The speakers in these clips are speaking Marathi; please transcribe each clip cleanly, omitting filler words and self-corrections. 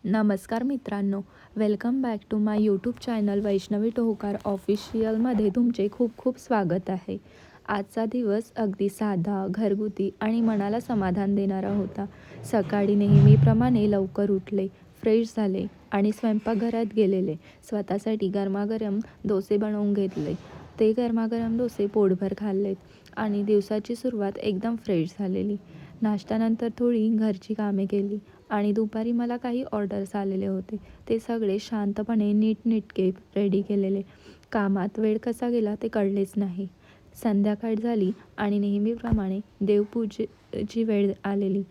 नमस्कार मित्रांनो, welcome back to my YouTube channel Vaishnavi Tohkar ऑफिशियलमध्ये तुमचे खूप खूप स्वागत आहे. आजचा दिवस अगदी साधा, घरगुती आणि मनाला समाधान देणारा होता. सकाळी नेहमीप्रमाणे लवकर उठले, फ्रेश झाले आणि स्वयंपाकघरात गेलेले. स्वतःसाठी गरमागरम डोसे बनवून घेतले. ते गरमागरम डोसे पोटभर खाल्लेत आणि दिवसाची सुरुवात एकदम फ्रेश झालेली. नाश्त्यानंतर थोडी घरची कामे केली आणि दुपारी मला काही ऑर्डर्स आलेले होते. ते सगळे शांतपणे नीटनेटके रेडी केलेले. कामात वेळ कसा गेला ते कळलेच नाही. संध्याकाळ झाली आणि नेहमीप्रमाणे देवपूजेची वेळ आलेली.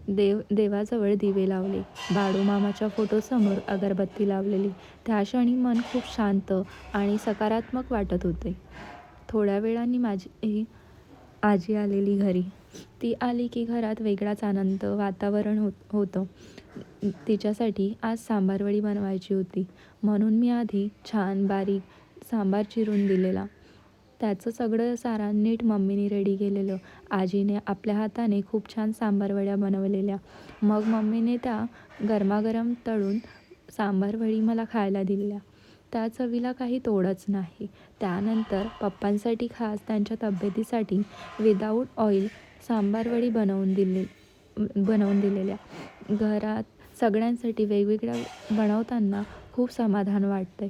देवाजवळ दिवे लावले. बाळूमामाच्या फोटोसमोर अगरबत्ती लावलेली. त्या क्षणी मन खूप शांत आणि सकारात्मक वाटत होते. थोड्या वेळाने माझी आजी आलेली घरी. ती आली की घरात वेगळाच आनंद वातावरण होतं. तिच्यासाठी आज सांबारवडी बनवायची होती, म्हणून मी आधी छान बारीक सांबार चिरून दिलेला. त्याचं सगळं सारण नीट मम्मीने रेडी केलेलं. आजीने आपल्या हाताने खूप छान सांबारवड्या बनवलेल्या. मग मम्मीने त्या गरमागरम तळून सांबारवडी मला खायला दिल्या. त्या चवीला काही तोडच नाही. त्यानंतर पप्पांसाठी खास त्यांच्या तब्येतीसाठी विदाऊट ऑइल सांबारवडी बनवून दिलेल्या. घरात सगळ्यांसाठी वेगवेगळ्या बनवताना खूप समाधान वाटतंय.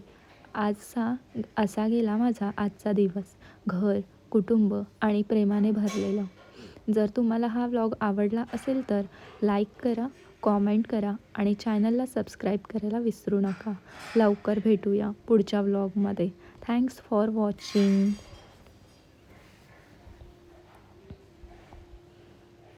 असा गेला माझा आजचा दिवस. घर, कुटुंब आणि प्रेमाने भरलेलं. जर तुम्हाला हा व्लॉग आवडला असेल तर लाईक करा, कॉमेंट करा आणि चॅनलला सबस्क्राईब करायला विसरू नका. लवकर भेटूया पुढच्या व्लॉगमध्ये. Thanks for watching.